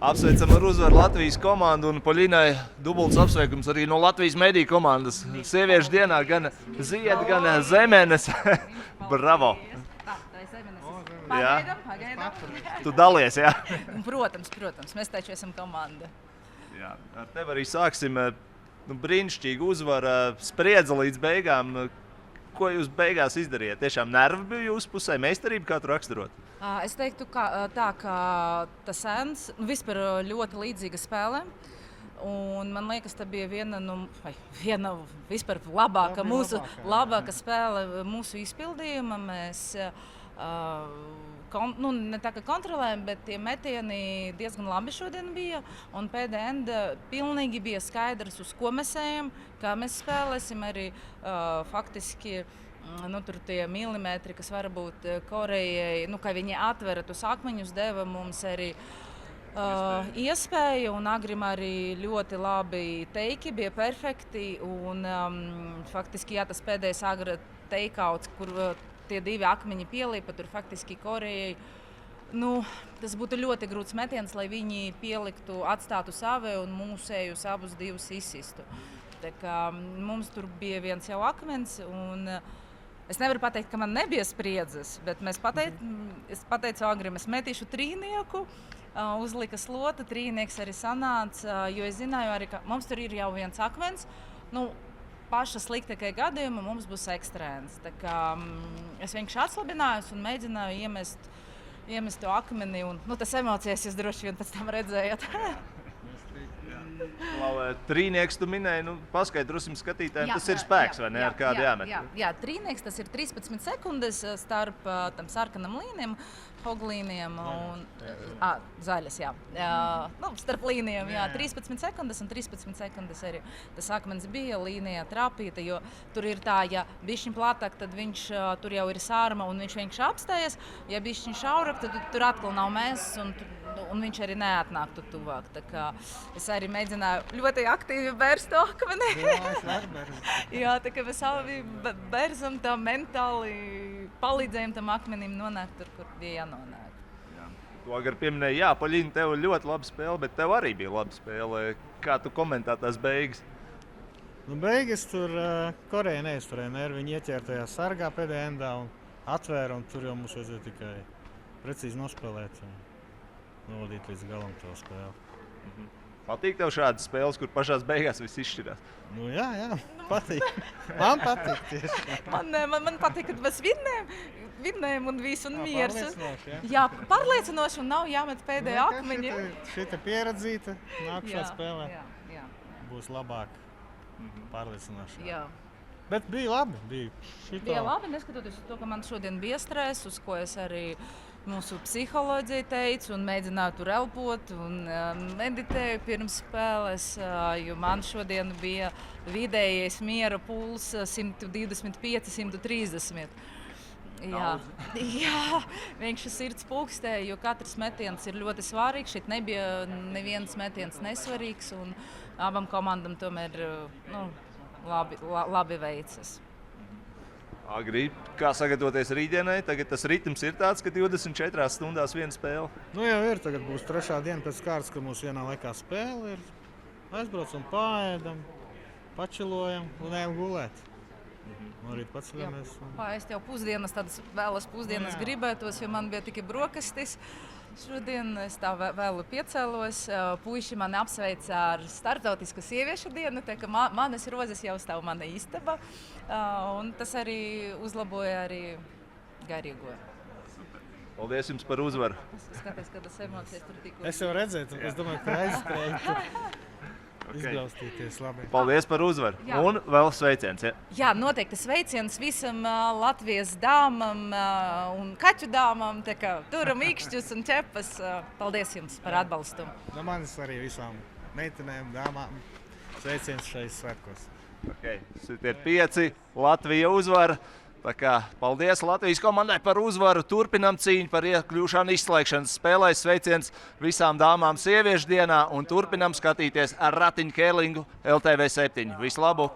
Apsveicam ar uzvaru Latvijas komandu un Poļinai dubults apsveikums arī no Latvijas mediju komandas. Sieviešu dienā gan Zied, gan Zemenes. Bravo! Pagaidām. Tu dalies, jā? Protams, mēs taču esam komanda. Jā, ar tevi arī sāksim. Brīnišķīga uzvara, spriedze līdz beigām. Ko jūs beigās izdarījāt? Tiešām nervi bija jūsu pusē, meistarība, kā tu raksturot? Es teiktu, ka tas ēns vispār ļoti līdzīga spēle. Un man liekas, tā bija viena vispār labāka spēle mūsu izpildījuma. Mēs ne tā kā kontrolējam, bet tie metieni diezgan labi šodien bija. Un PDN pilnīgi bija skaidrs, uz ko mēs ejam, kā mēs spēlēsim. Arī faktiski tur tie milimetri, kas varbūt Korejai, ka viņi atvera tos akmeņus, deva mums arī iespēju. Un Agrim arī ļoti labi teiki, bija perfekti. Un faktiski, tas pēdējais Agra teikauts, kur tie divi akmeņi pielipa, tur faktiski Korejai. Tas būtu ļoti grūts metiens, lai viņi pieliktu, atstātu savu un mūsējus abus divus izsistu. Tā kā mums tur bija viens jau akmens, un es nevaru pateikt, ka man nebija spriedzes, bet es pateicu Agrim, es metīšu trīnieku, uzlika slota, trīnieks arī sanāca, jo es zināju arī, ka mums tur ir jau viens akmens. Paša sliktākajā gadījumā mums būs ekstrēns. Tā kā es vienkārši atslabinājos un mēģināju iemest to akmeni. Tas emocijas jūs droši vien pēc tam redzējat. Trīnieks tu minēji, paskaidrosim skatītājiem, tas ir spēks, vai ne? Ar kādu jāmet? Jā, trīnieks tas ir 13 sekundes starp tam sarkanam līnijam, hoglīnijam un zaļas, starp līnijām, 13 sekundes un 13 sekundes arī tas akmens bija līnijā trāpīta, jo tur ir tā, ja bišķiņ plātāk, tad viņš tur jau ir sārma un viņš vienkārši apstājas, ja bišķiņ šaurāk, tad tur atkal nav mēsas un viņš arī neatnāktu tuvāk. Tā kā es arī mēģināju ļoti aktīvi bērst to akmeni. Jā, tā kā mēs abi bērzam tā mentāli, palīdzējam tam akmenim nonākt tur, kur bija jānonāk. Tu Agar pieminēji, Poļina, tev ļoti laba spēle, bet tev arī bija laba spēle. Kā tu komentē tās beigas? Beigas tur Koreja neizturēja nervi. Viņi ieķēra tajā sargā pēdējā endā un atvēra, un tur jau mums vajadzēja tikai precīzi nospēlēt. Novadīt līdz galam to spēli. Patīk tev šādas spēles, kur pašās beigās viss izšķirās? Jā, patīk. Man patīk tieši. Man patīk, kad mēs vinnējam un viss un miers. Pārliecinoši, Jā, pārliecinoši un nav jāmet pēdējā akmeņa. Šita pieredzīta nākušā spēlē Jā. būs labāk, pārliecinoši. Jā. Bet bija labi. Bija labi, neskatoties uz to, ka man šodien bija stress, uz ko es arī mūsu psiholoģija teicu un mēģināju tur elpot un meditēju pirms spēles, jo man šodien bija vidējais miera puls 125, 130. Jā, vienkārši sirds pulkstēja, jo katrs metiens ir ļoti svarīgs. Šeit nebija neviens metiens nesvarīgs un abam komandam tomēr labi veicas. Agri, kā sagatavoties rītdienai? Tagad tas ritms ir tāds, ka 24 stundās viena spēle. Jau ir. Tagad būs trešā diena pēc kārtas, kad mums vienā laikā spēle ir. Aizbraucam, paēdam, pačilojam un ejam gulēt. No rīt paceļamies. Es jau tādas vēlas pusdienas gribētos, jo man bija tikai brokastis. Šodien es tā vēlu piecēlos. Puiši mani apsveica ar starptautisku sieviešu dienu, tā ka manas rozes jau stāv mana istaba. Un tas arī uzlaboja arī garīgo. Paldies jums par uzvaru. Es skatos, ka tas emocijas tur tikko. Es jau redzēju, es domāju, ka aizskrēju. Izbraustīties labi. Paldies par uzvaru. Un vēl sveiciens. Jā, noteikti sveiciens visam Latvijas dāmam un kaķu dāmam. Turam īkšķus un ķepas. Paldies jums par atbalstu. No manis arī visām meitenēm, dāmām. Sveiciens šais svētkos. Šeit ir 5. Latvija uzvara. Tā kā paldies Latvijas komandai par uzvaru. Turpinam cīņu par iekļūšanu izslēgšanas spēlēs. Sveiciens visām dāmām sieviešu dienā un turpinam skatīties ar ratiņu kēlingu LTV 7. Visu labu!